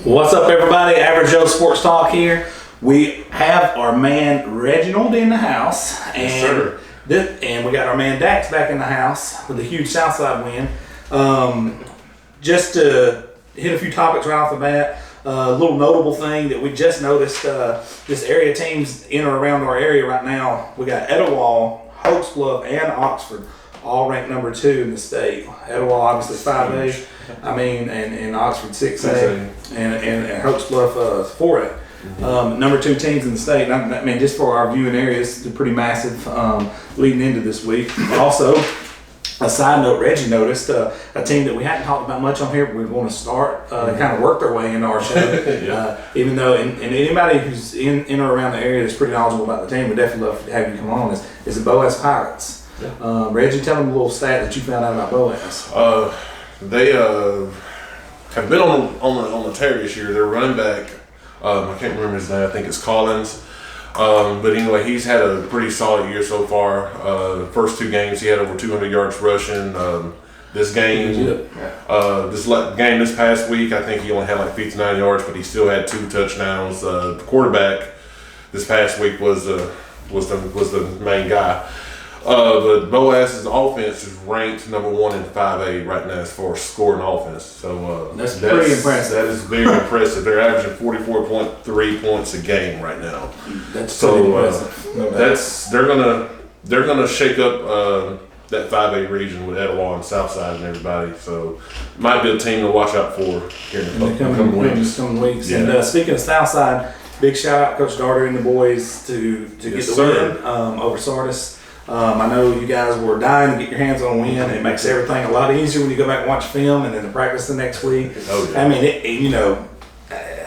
What's up, everybody? Average Joe Sports Talk here. We have our man Reginald in the house, and and we got our man Dax back in the house with a huge Southside win. Just to hit a few topics right off the bat, a little notable thing that we just noticed: this area teams in or around our area right now. We got Etowah, Hokes Bluff, and Oxford all ranked number 2 in the state. Etowah obviously 5A. And Oxford 6A, and Hokes Bluff 4A. Number 2 teams in the state. I mean, just for our viewing areas, it's pretty massive leading into this week. Also, a side note, Reggie noticed a team that we hadn't talked about much on here, but we want to start kind of work their way into our show. Even though, and anybody who's in or around the area that's pretty knowledgeable about the team, would definitely love to have you come on. Is the Boaz Pirates. Reggie, tell them a little stat that you found out about Boaz. They have been on the tear this year. Their running back, I can't remember his name. I think it's Collins. But anyway, he's had a pretty solid year so far. First 2 games, he had over 200 yards rushing. This game this past week, I think he only had like 59 yards, but he still had 2 touchdowns. The quarterback this past week was the main guy. But Boaz's offense is ranked number 1 in 5A right now as far as scoring offense. So that's pretty impressive. That is very impressive. They're averaging 44.3 points a game right now. That's pretty impressive. They're gonna shake up that 5A region with Etowah and Southside and everybody. So might be a team to watch out for here in the coming weeks. Yeah. And speaking of Southside, big shout out Coach Darter and the boys to get the win over Sardis. I know you guys were dying to get your hands on a win. It makes everything a lot easier when you go back and watch film and then to practice the next week. Oh, yeah. I mean,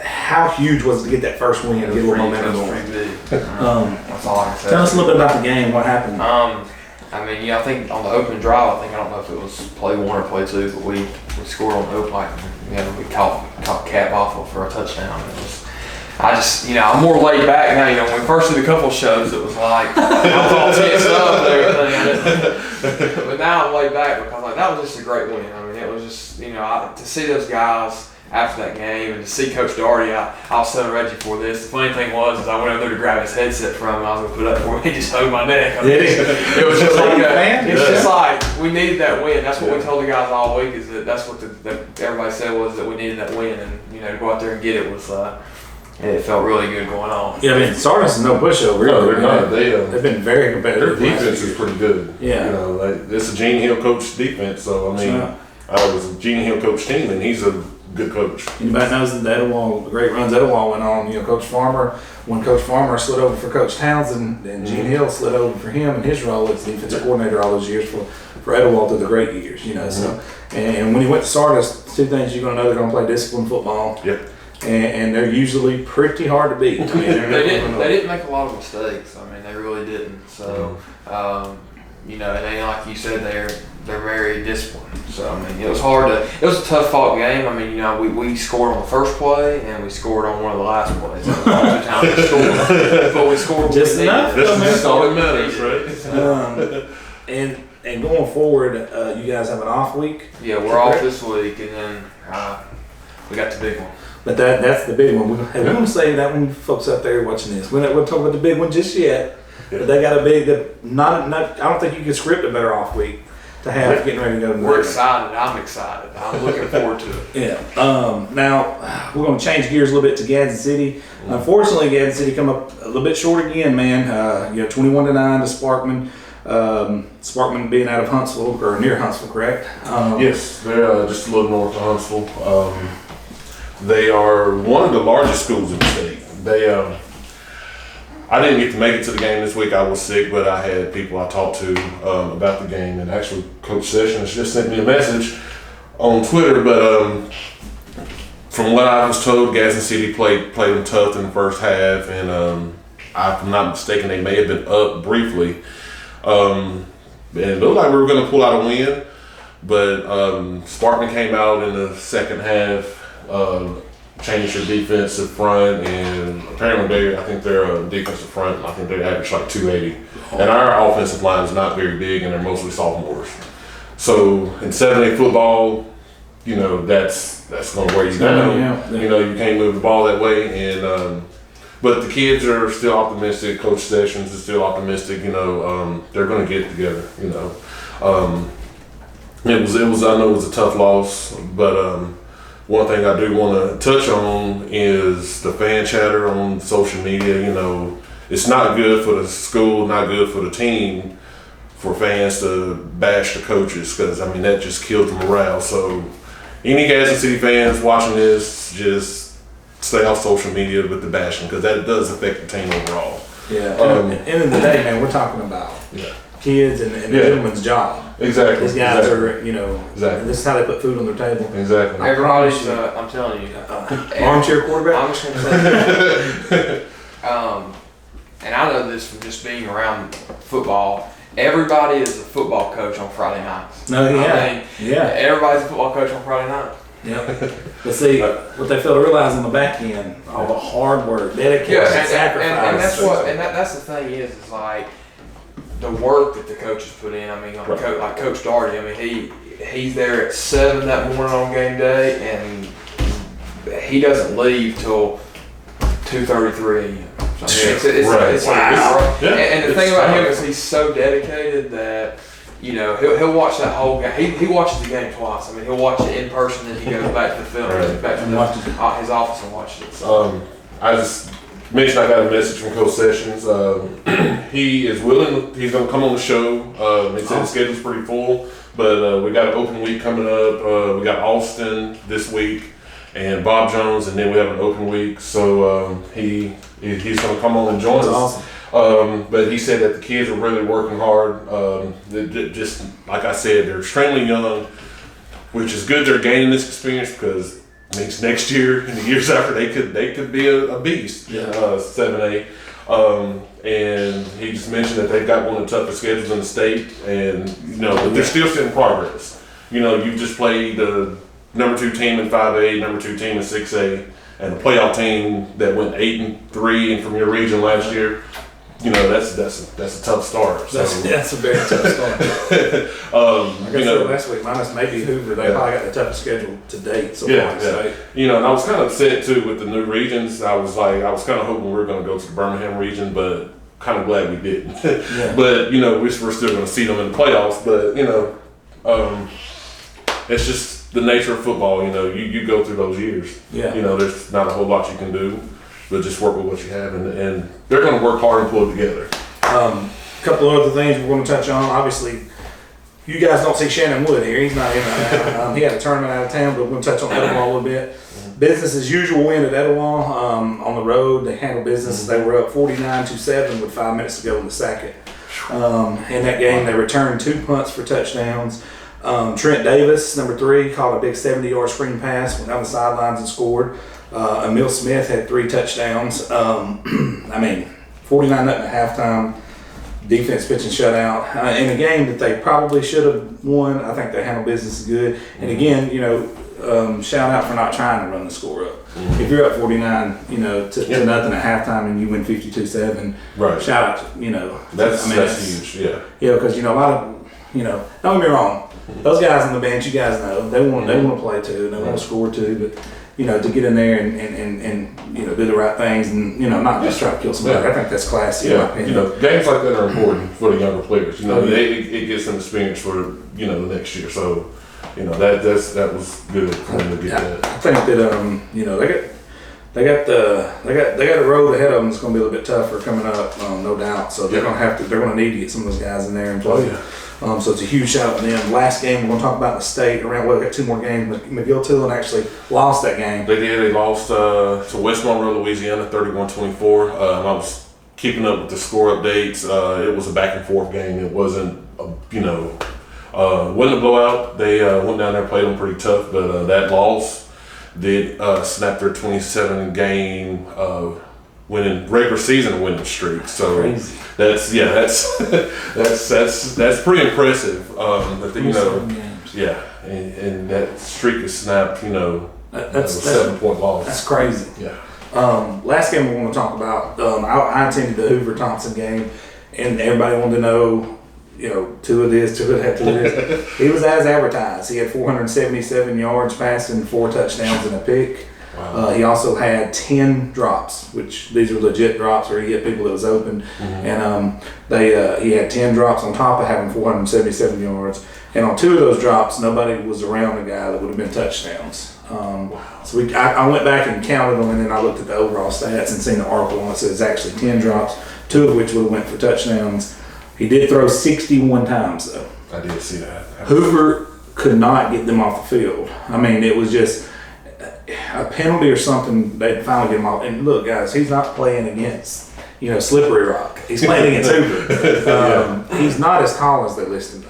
how huge was it to get that first win and get a little momentum going? That's all I can say. Tell us a little bit about the game. What happened? I think on the opening drive, I don't know if it was play 1 or play 2, but we scored on the open, we caught Cap off for a touchdown. I'm more laid back now. When we first did a couple shows, it was like, I was all tensed up and everything. But now I'm laid back because that was just a great win. It was just, to see those guys after that game and to see Coach Daugherty, I was telling Reggie for this. The funny thing was I went over there to grab his headset from him. I was going to put it up for him. He just hugged my neck. It was just like just like we needed that win. That's what we told the guys all week is that's what everybody said was that we needed that win, and to go out there and get it was. It felt really good going on. Yeah, Sardis is no pushover. No, they're not. They've been very competitive. Their defense is pretty good. Yeah. It's a Gene Hill coach defense. So, I was a Gene Hill coach team, and he's a good coach. Anybody knows that Etowah, the great runs Etowah went on. When Coach Farmer slid over for Coach Townsend, and Gene Hill slid over for him in his role as defensive coordinator all those years for Etowah through the great years. So, and when he went to Sardis, 2 things you're going to know: they're going to play disciplined football. Yep. And they're usually pretty hard to beat. They didn't make a lot of mistakes. They really didn't. So, and they, like you said, they're very disciplined. So, it was it was a tough fought game. We scored on the first play and we scored on one of the last plays. That was 2 times we scored, but we scored just enough. That's all that matters, right? And going forward, you guys have an off week. Yeah, we're off this week, and then we got the big one. But that's the big one. We want to say that when folks out there watching this, we're not talking about the big one just yet. Yeah. But they got a big. I don't think you could script a better off week to have getting ready to go. We're excited. I'm excited. I'm looking forward to it. Yeah. Now we're going to change gears a little bit to Gadsden City. Unfortunately, Gadsden City come up a little bit short again, man. 21-9 to Sparkman. Sparkman being out of Huntsville or near Huntsville, correct? Yes, they're just a little north of Huntsville. They are one of the largest schools in the state. I didn't get to make it to the game this week. I was sick, but I had people I talked to about the game, and actually Coach Sessions just sent me a message on Twitter. But from what I was told, Gadsden City played them tough in the first half, and if I'm not mistaken, they may have been up briefly. And it looked like we were going to pull out a win, but Sparkman came out in the second half. Changed their defensive front, and apparently I think their defensive front, I think they average like 280. And our offensive line is not very big, and they're mostly sophomores. So in 7A football, you know, that's going to wear you down. Yeah. You know, you can't move the ball that way. And but the kids are still optimistic. Coach Sessions is still optimistic. You know, they're going to get it together. You know, it was. I know it was a tough loss, but one thing I do want to touch on is the fan chatter on social media. You know, it's not good for the school, not good for the team, for fans to bash the coaches, because I mean that just kills the morale. So any Gadsden City fans watching this, just stay off social media with the bashing, because that does affect the team overall. Yeah. At the end of the day, man, we're talking about kids and the gentleman's job. Exactly. These guys are, you know, Exactly. this is how they put food on their table. Exactly. Everybody's, I'm telling you, Armchair quarterback. I'm just gonna say, and I know this from just being around football. Everybody is a football coach on Friday nights. No, yeah, I mean, yeah, everybody's a football coach on Friday night. yeah. But see, what they fail to realize on the back end, all the hard work, dedication, Yeah, sacrifice. and that's what, and that's the thing is like the work that the coaches put in. I mean, like Coach Darty. I mean, he's there at 7 that morning on game day, and he doesn't leave till 2:33 a.m. So, I mean, it's Wow. Yeah. And the thing about him is he's so dedicated that, you know, he'll watch that whole game. He watches the game twice. I mean, he'll watch it in person, then he goes back to the film, back to his office and watches it. So. I just mentioned I got a message from Coach Sessions. He is willing. He's going to come on the show. He said the schedule's pretty full, but we got an open week coming up. We got Austin this week and Bob Jones, and then we have an open week. So he's going to come on and join us. Awesome. But he said that the kids are really working hard. Just like I said, they're extremely young, which is good. They're gaining this experience because it means next year and the years after they could be a beast. Yeah. 7A. And he just mentioned that they've got one of the toughest schedules in the state, and you know, but they're still in progress. You know, you've just played the number 2 team in 5A, number 2 team in 6A, and a playoff team that went 8-3 and from your region last year. You know, that's a tough start. So. That's a very tough start. Like I said last week, minus maybe Hoover, they probably got the toughest schedule to date. So far. You know, and I was kind of upset too with the new regions. I was kind of hoping we were going to go to the Birmingham region, but kind of glad we didn't. But you know, we're still going to see them in the playoffs. But you know, it's just the nature of football. You know, you go through those years. Yeah. You know, there's not a whole lot you can do, but just work with what you have, and they're going to work hard and pull it together. A couple of other things we're going to touch on. Obviously, you guys don't see Shannon Wood here. He's not in right now. He had a tournament out of town, but we're going to touch on Etowah a little bit. Business as usual win at Etowah on the road. They handled business. They were up 49-7 with 5 minutes to go in the second. In that game, they returned 2 punts for touchdowns. Trent Davis, number 3, caught a big 70-yard screen pass, went down the sidelines and scored. Emil Smith had 3 touchdowns. I mean, 49-0 at halftime. Defense pitching shutout. In a game that they probably should have won, I think they handled business good. And again, you know, shout out for not trying to run the score up. If you're up 49, you know, to nothing at halftime and you win 52-7, shout out to, you know. That's huge, yeah. Yeah, because, you know, a lot of, you know, don't get me wrong, those guys on the bench, you guys know, they want to play too, and they want to score too, but, you know, to get in there and you know, do the right things and, you know, not just try to kill somebody. I think that's classy in my opinion. You know, games like that are important for the younger players. You know, it gets them experience for, you know, the next year. So, you know, that was good for them to get that. I think that you know, they got a road ahead of them that's going to be a little bit tougher coming up, no doubt. So they're going to need to get some of those guys in there and play. So it's a huge shout out to them. Last game we're going to talk about in the state. We got 2 more games. McGill-Tillon actually lost that game. They did. They lost to West Monroe, Louisiana, 31-24. I was keeping up with the score updates. It was a back and forth game. It wasn't, wasn't a blowout. They went down there, played them pretty tough, but that loss did snap their 27-game regular season winning streak. So crazy. That's pretty impressive. But you know, and that streak is snapped. You know, that's a 7-point loss. That's crazy. Yeah. Last game we want to talk about. I attended the Hoover Thompson game, and everybody wanted to know two of this, two of that, two of this. He was as advertised. He had 477 yards passing, 4 touchdowns and a pick. Wow. He also had 10 drops, which these are legit drops where he hit people that was open. And he had 10 drops on top of having 477 yards. And on 2 of those drops, nobody was around the guy that would have been touchdowns. So I went back and counted them, and then I looked at the overall stats and seen the article on it. So it's actually 10 drops, 2 of which would have went for touchdowns. He did throw 61 times though. I did see that. Hoover could not get them off the field. I mean, it was just a penalty or something. They'd finally get him off. And look, guys, he's not playing against Slippery Rock. He's playing against Hoover. He's not as tall as they listed though.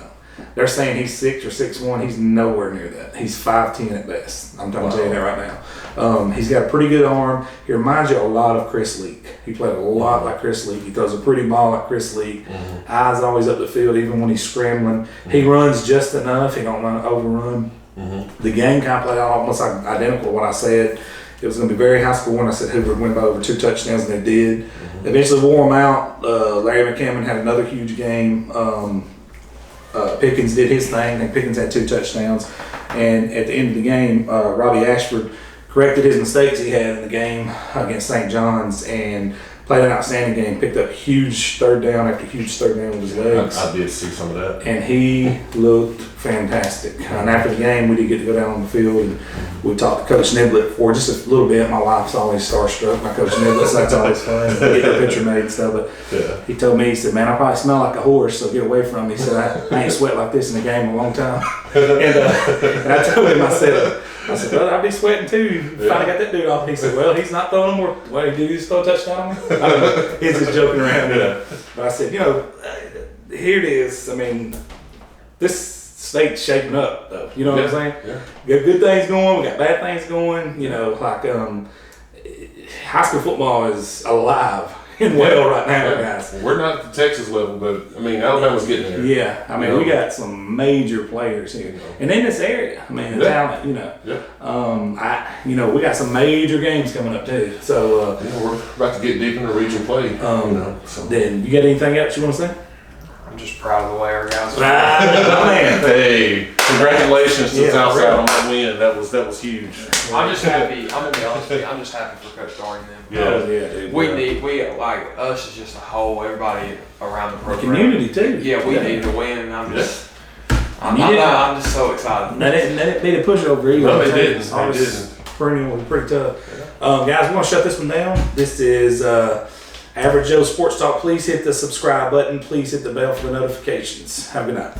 They're saying he's 6 or 6'1". He's nowhere near that. He's 5'10" at best. I'm telling you that right now. He's got a pretty good arm. He reminds you a lot of Chris Leak. He played a lot like Chris Leak. He throws a pretty ball like Chris Leak. Eyes always up the field, even when he's scrambling. He runs just enough. He don't overrun. The game kind of played out almost like identical to what I said. It was going to be very high scoring. I said Hoover would win by over 2 touchdowns, and they did. Eventually wore him out. Larry McCammon had another huge game. Pickens did his thing. I think Pickens had 2 touchdowns. And at the end of the game, Robbie Ashford corrected his mistakes he had in the game against St. John's and played an outstanding game. Picked up huge third down after huge third down with his legs. I did see some of that. And he looked fantastic. And after the game, we did get to go down on the field and we talked to Coach Niblett for just a little bit. My wife's always starstruck by Coach Niblett, so that's always fun. Get their picture made and stuff. But he told me, he said, "Man, I probably smell like a horse, so get away from me." He said, I ain't sweat like this in a game in a long time. And I told him, I said, "Well, I'd be sweating too. Finally got that dude off." He said, "Well, he's not throwing more. What, did he just throw a touchdown on me?" I don't know. He's just joking around. But I said, here it is. I mean, this state's shaping up, though. You know what I'm saying? Yeah. We got good things going. We got bad things going. High school football is alive and well right now, guys. We're not at the Texas level, but I mean, Alabama's getting there. Yeah, I mean, we got some major players here, and in this area, I mean, the talent. We got some major games coming up too. So we're about to get deep into region play. Then you got anything else you want to say? I'm just proud of the way our guys are. Man. Hey, congratulations to Southside on that win. That was huge. I'm just happy. I'm gonna be honest with you. I'm just happy for Coach Darn and them. Dude. We like us as just a whole. Everybody around the program. Community too. Yeah, we need to win. And I'm just so excited. That didn't need a pushover either. No, it didn't. Perennial was pretty tough. Guys, we're gonna shut this one down. This is Average Joe Sports Talk. Please hit the subscribe button. Please hit the bell for the notifications. Have a good night.